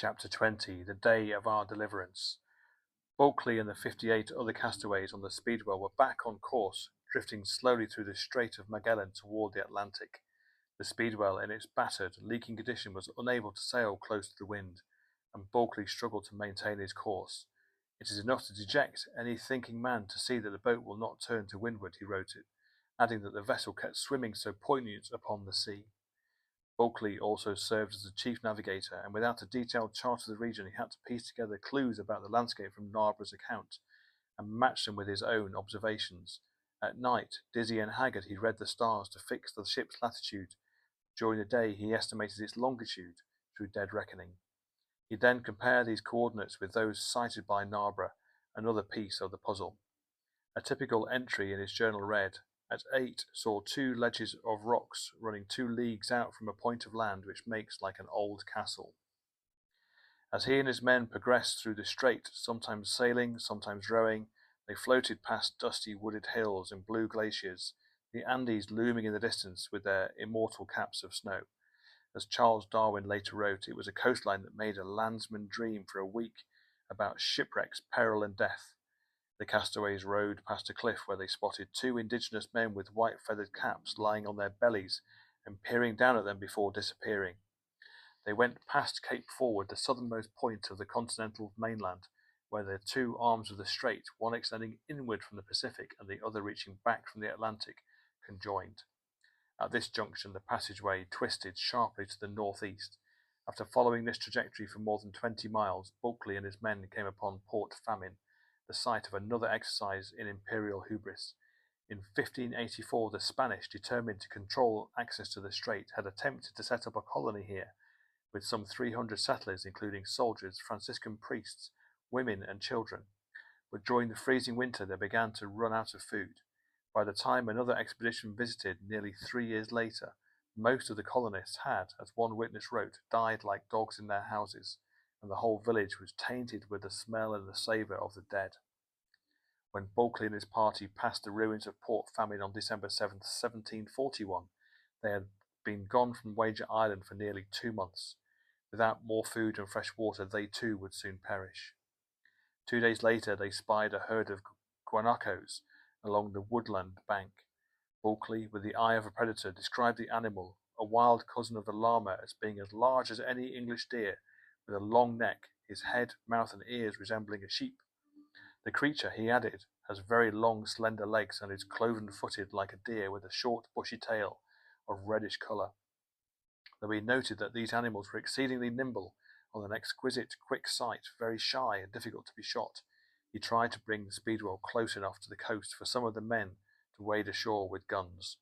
Chapter 20 The Day of Our Deliverance. Bulkley and the 58 other castaways on the Speedwell were back on course, drifting slowly through the Strait of Magellan toward the Atlantic. The Speedwell, in its battered, leaking condition, was unable to sail close to the wind, and Bulkley struggled to maintain his course. "It is enough to deject any thinking man to see that the boat will not turn to windward," he wrote it, adding that the vessel kept swimming so poignant upon the sea. Bulkley also served as the chief navigator, and without a detailed chart of the region he had to piece together clues about the landscape from Narborough's account, and match them with his own observations. At night, dizzy and haggard, he read the stars to fix the ship's latitude. During the day he estimated its longitude through dead reckoning. He then compared these coordinates with those cited by Narborough, another piece of the puzzle. A typical entry in his journal read, "At 8 saw 2 ledges of rocks running 2 leagues out from a point of land which makes like an old castle." As he and his men progressed through the strait, sometimes sailing, sometimes rowing, they floated past dusty wooded hills and blue glaciers, the Andes looming in the distance with their immortal caps of snow. As Charles Darwin later wrote, it was a coastline that made a landsman dream for a week about shipwrecks, peril, and death. The castaways rowed past a cliff where they spotted 2 indigenous men with white feathered caps lying on their bellies and peering down at them before disappearing. They went past Cape Forward, the southernmost point of the continental mainland, where the 2 arms of the strait, one extending inward from the Pacific and the other reaching back from the Atlantic, conjoined. At this junction the passageway twisted sharply to the northeast. After following this trajectory for more than 20 miles, Bulkley and his men came upon Port Famine, the site of another exercise in imperial hubris. In 1584 the Spanish, determined to control access to the strait, had attempted to set up a colony here, with some 300 settlers, including soldiers, Franciscan priests, women, and children. But during the freezing winter they began to run out of food. By the time another expedition visited, nearly 3 years later, most of the colonists had, as one witness wrote, died like dogs in their houses, and the whole village was tainted with the smell and the savour of the dead. When Bulkley and his party passed the ruins of Port Famine on December 7th, 1741, they had been gone from Wager Island for nearly 2 months. Without more food and fresh water, they too would soon perish. 2 days later, they spied a herd of guanacos along the woodland bank. Bulkley, with the eye of a predator, described the animal, a wild cousin of the llama, as being as large as any English deer, with a long neck, his head, mouth, and ears resembling a sheep. The creature, he added, has very long, slender legs and is cloven-footed like a deer with a short, bushy tail of reddish colour. Though he noted that these animals were exceedingly nimble, on an exquisite, quick sight, very shy and difficult to be shot, he tried to bring the Speedwell close enough to the coast for some of the men to wade ashore with guns.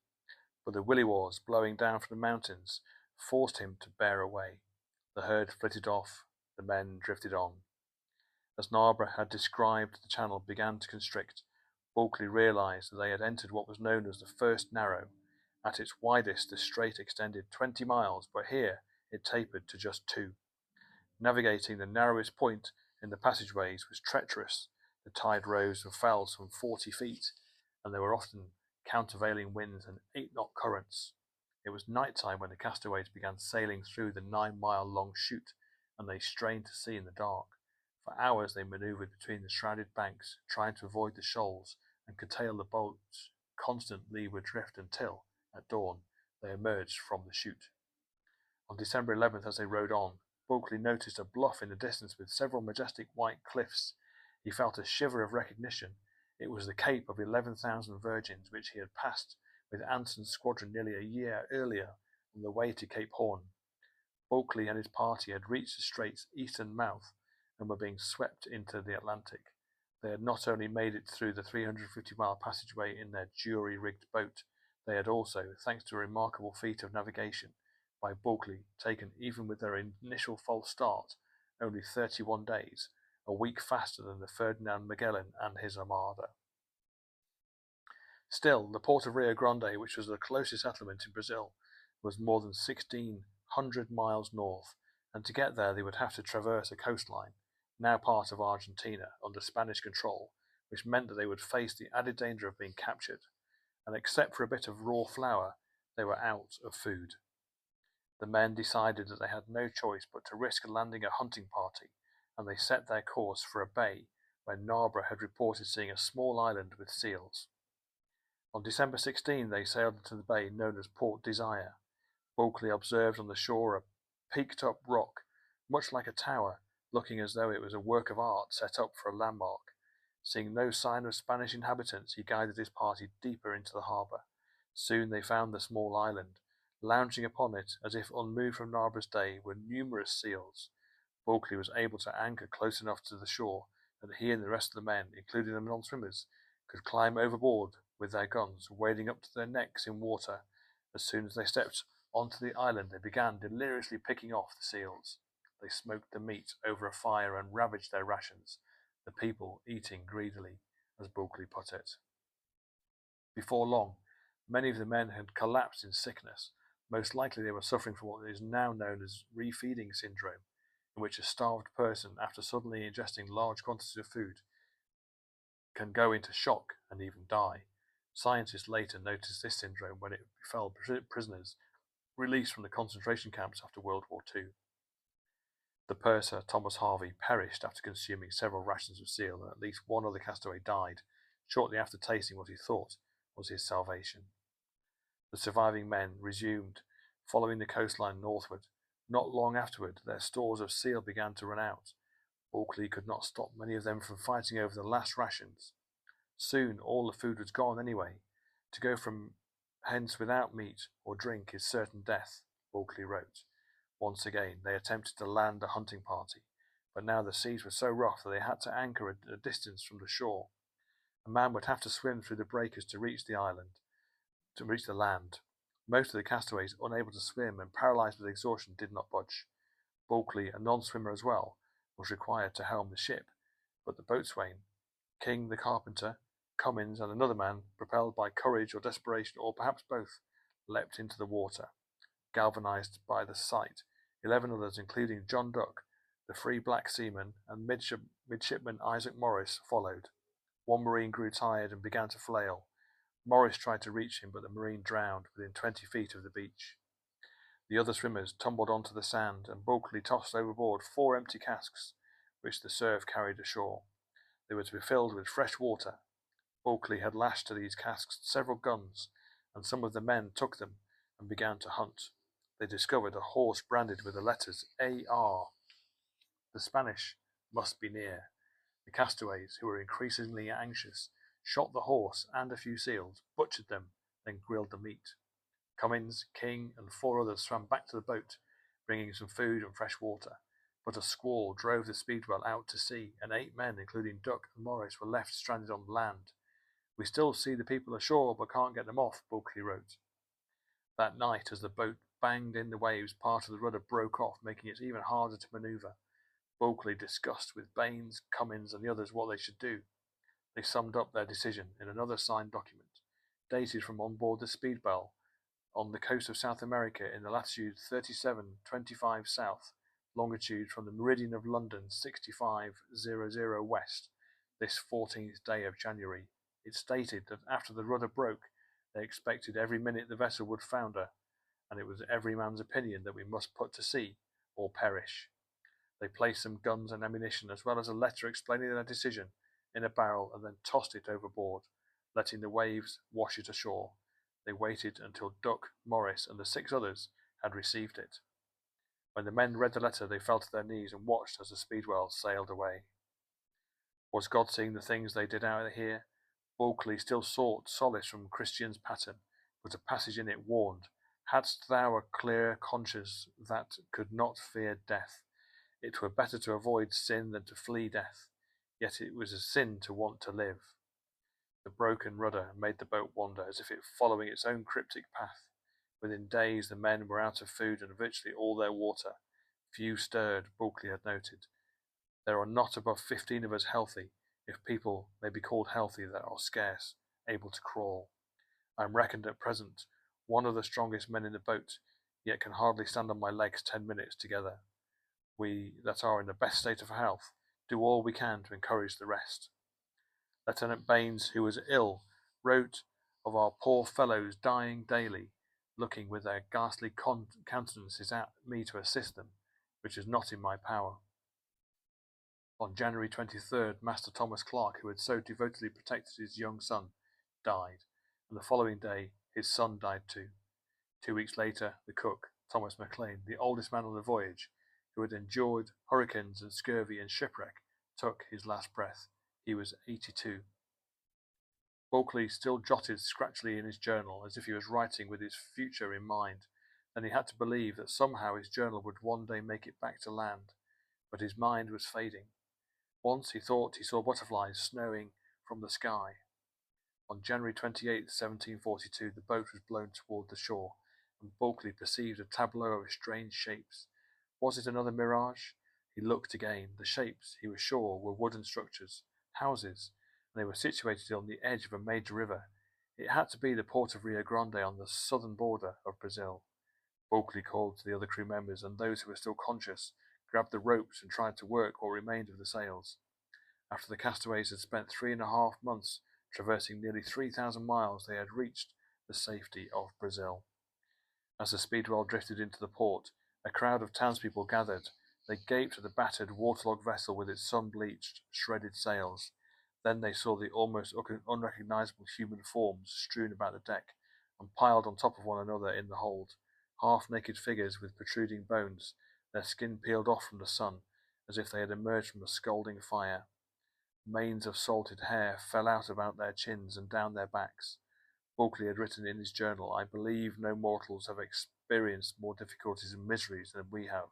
But the williwaws, blowing down from the mountains, forced him to bear away. The herd flitted off, the men drifted on. As Narborough had described, the channel began to constrict. Bulkley realized that they had entered what was known as the First Narrow. At its widest the strait extended 20 miles, but here it tapered to just 2. Navigating the narrowest point in the passageways was treacherous. The tide rose and fell some 40 feet, and there were often countervailing winds and 8-knot currents. It was night time when the castaways began sailing through the 9-mile-long chute, and they strained to see in the dark. For hours they manoeuvred between the shrouded banks, trying to avoid the shoals and curtail the boat's constant leeward drift until, at dawn, they emerged from the chute. On December 11th, as they rowed on, Bulkley noticed a bluff in the distance with several majestic white cliffs. He felt a shiver of recognition. It was the Cape of 11,000 Virgins, which he had passed with Anson's squadron nearly a year earlier on the way to Cape Horn. Bulkley and his party had reached the strait's eastern mouth and were being swept into the Atlantic. They had not only made it through the 350-mile passageway in their jury-rigged boat, they had also, thanks to a remarkable feat of navigation by Bulkley, taken, even with their initial false start, only 31 days, a week faster than the Ferdinand Magellan and his armada. Still, the port of Rio Grande, which was the closest settlement in Brazil, was more than 1,600 miles north, and to get there they would have to traverse a coastline, now part of Argentina, under Spanish control, which meant that they would face the added danger of being captured, and except for a bit of raw flour, they were out of food. The men decided that they had no choice but to risk landing a hunting party, and they set their course for a bay where Narborough had reported seeing a small island with seals. On December 16, they sailed into the bay known as Port Desire. Bulkeley observed on the shore a peaked-up rock, much like a tower, looking as though it was a work of art set up for a landmark. Seeing no sign of Spanish inhabitants, he guided his party deeper into the harbour. Soon they found the small island. Lounging upon it, as if unmoved from Narborough's day, were numerous seals. Bulkeley was able to anchor close enough to the shore that he and the rest of the men, including the non-swimmers, could climb overboard with their guns, wading up to their necks in water. As soon as they stepped onto the island, they began deliriously picking off the seals. They smoked the meat over a fire and ravaged their rations, the people eating greedily, as Bulkeley put it. Before long, many of the men had collapsed in sickness. Most likely they were suffering from what is now known as refeeding syndrome, in which a starved person, after suddenly ingesting large quantities of food, can go into shock and even die. Scientists later noticed this syndrome when it befell prisoners released from the concentration camps after World War II. The purser, Thomas Harvey, perished after consuming several rations of seal, and at least one other castaway died shortly after tasting what he thought was his salvation. The surviving men resumed, following the coastline northward. Not long afterward, their stores of seal began to run out. Bulkeley could not stop many of them from fighting over the last rations. Soon all the food was gone anyway. To go from hence without meat or drink is certain death, Bulkeley wrote. Once again they attempted to land a hunting party, but now the seas were so rough that they had to anchor at a distance from the shore. A man would have to swim through the breakers to reach the land. Most of the castaways, unable to swim and paralysed with exhaustion, did not budge. Bulkeley, a non-swimmer as well, was required to helm the ship, but the boatswain, King the carpenter, Cummins, and another man, propelled by courage or desperation, or perhaps both, leapt into the water. Galvanized by the sight, 11 others, including John Duck, the free black seaman, and midshipman Isaac Morris, followed. One marine grew tired and began to flail. Morris tried to reach him, but the marine drowned within 20 feet of the beach. The other swimmers tumbled onto the sand, and Bulkeley tossed overboard 4 empty casks, which the surf carried ashore. They were to be filled with fresh water. Bulkeley had lashed to these casks several guns, and some of the men took them and began to hunt. They discovered a horse branded with the letters AR. The Spanish must be near. The castaways, who were increasingly anxious, shot the horse and a few seals, butchered them, then grilled the meat. Cummins, King, and 4 others swam back to the boat, bringing some food and fresh water. But a squall drove the Speedwell out to sea, and 8 men, including Duck and Morris, were left stranded on land. We still see the people ashore, but can't get them off, Bulkeley wrote. That night, as the boat banged in the waves, part of the rudder broke off, making it even harder to maneuver. Bulkeley discussed with Baines, Cummins, and the others what they should do. They summed up their decision in another signed document, dated from on board the Speedwell, on the coast of South America in the latitude 37.25 south, longitude from the meridian of London 6500 west, this 14th day of January. It stated that after the rudder broke, they expected every minute the vessel would founder, and it was every man's opinion that we must put to sea or perish. They placed some guns and ammunition, as well as a letter explaining their decision, in a barrel and then tossed it overboard, letting the waves wash it ashore. They waited until Duck, Morris, and the 6 others had received it. When the men read the letter, they fell to their knees and watched as the Speedwell sailed away. Was God seeing the things they did out here? Bulkeley still sought solace from Christian's pattern, but a passage in it warned, "Hadst thou a clear conscience that could not fear death, it were better to avoid sin than to flee death. Yet it was a sin to want to live." The broken rudder made the boat wander, as if it were following its own cryptic path. Within days the men were out of food and virtually all their water. Few stirred, Bulkeley had noted. There are not above 15 of us healthy, if people may be called healthy that are scarce, able to crawl. I am reckoned at present one of the strongest men in the boat, yet can hardly stand on my legs 10 minutes together. We that are in the best state of health do all we can to encourage the rest. Lieutenant Baines, who was ill, wrote of our poor fellows dying daily. looking with their ghastly countenances at me to assist them, which is not in my power. On January 23rd, Master Thomas Clark, who had so devotedly protected his young son, died, and the following day his son died too. 2 weeks later, the cook, Thomas McLean, the oldest man on the voyage, who had endured hurricanes and scurvy and shipwreck, took his last breath. He was 82. Bulkeley still jotted scratchily in his journal as if he was writing with his future in mind, and he had to believe that somehow his journal would one day make it back to land, but his mind was fading. Once he thought he saw butterflies snowing from the sky. On January 28, 1742, the boat was blown toward the shore, and Bulkeley perceived a tableau of strange shapes. Was it another mirage? He looked again. The shapes, he was sure, were wooden structures, houses, and they were situated on the edge of a major river. It had to be the port of Rio Grande on the southern border of Brazil. Bulkeley called to the other crew members, and those who were still conscious grabbed the ropes and tried to work what remained of the sails. After the castaways had spent 3.5 months traversing nearly 3,000 miles, they had reached the safety of Brazil. As the Speedwell drifted into the port, a crowd of townspeople gathered. They gaped at the battered, waterlogged vessel with its sun-bleached, shredded sails. Then they saw the almost unrecognizable human forms strewn about the deck and piled on top of one another in the hold, half-naked figures with protruding bones, their skin peeled off from the sun, as if they had emerged from a scalding fire. Manes of salted hair fell out about their chins and down their backs. Bulkeley had written in his journal, "I believe no mortals have experienced more difficulties and miseries than we have."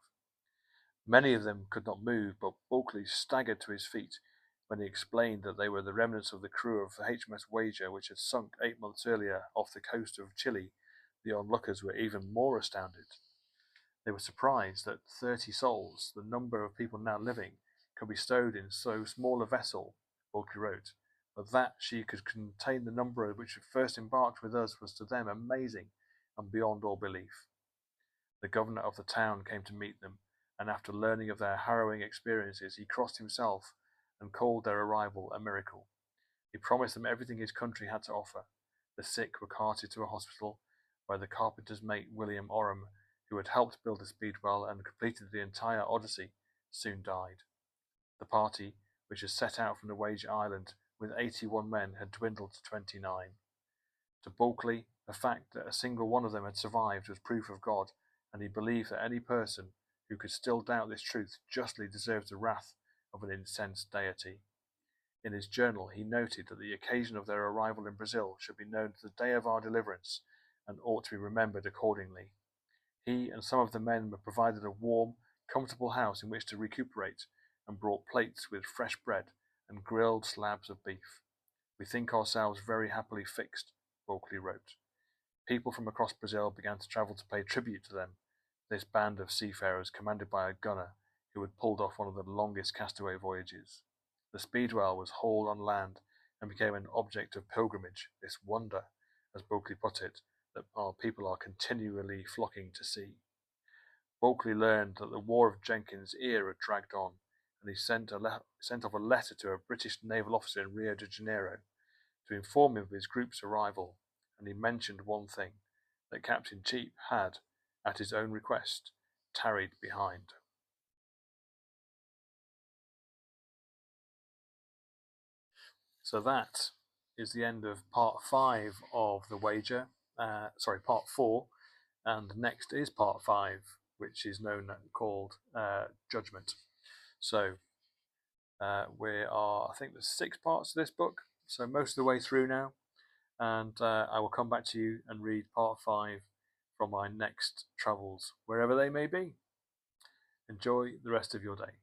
Many of them could not move, but Bulkeley staggered to his feet when he explained that they were the remnants of the crew of the HMS Wager, which had sunk 8 months earlier off the coast of Chile. The onlookers were even more astounded. They were surprised that 30 souls, the number of people now living, could be stowed in so small a vessel, Bulkeley wrote, but that she could contain the number which had first embarked with us was to them amazing and beyond all belief. The governor of the town came to meet them, and after learning of their harrowing experiences, he crossed himself and called their arrival a miracle. He promised them everything his country had to offer. The sick were carted to a hospital, where the carpenter's mate, William Oram, who had helped build the Speedwell and completed the entire Odyssey, soon died. The party, which had set out from the Wager Island with 81 men, had dwindled to 29. To Bulkeley, the fact that a single one of them had survived was proof of God, and he believed that any person who could still doubt this truth justly deserves the wrath of an incensed deity. In his journal, he noted that the occasion of their arrival in Brazil should be known as the day of our deliverance, and ought to be remembered accordingly. He and some of the men were provided a warm, comfortable house in which to recuperate, and brought plates with fresh bread and grilled slabs of beef. "We think ourselves very happily fixed," Bulkeley wrote. People from across Brazil began to travel to pay tribute to them, this band of seafarers commanded by a gunner who had pulled off one of the longest castaway voyages. The Speedwell was hauled on land and became an object of pilgrimage, this wonder, as Bulkeley put it, that our people are continually flocking to see. Bulkeley learned that the War of Jenkins' ear had dragged on, and he sent off a letter to a British naval officer in Rio de Janeiro to inform him of his group's arrival, and he mentioned one thing, that Captain Cheap had, at his own request, tarried behind. So that is the end of part 5 of The Wager. Part 4, and next is part 5, which is called Judgment. So we are, I think there's 6 parts to this book, so most of the way through now, and I will come back to you and read part 5 from my next travels, wherever they may be. Enjoy the rest of your day.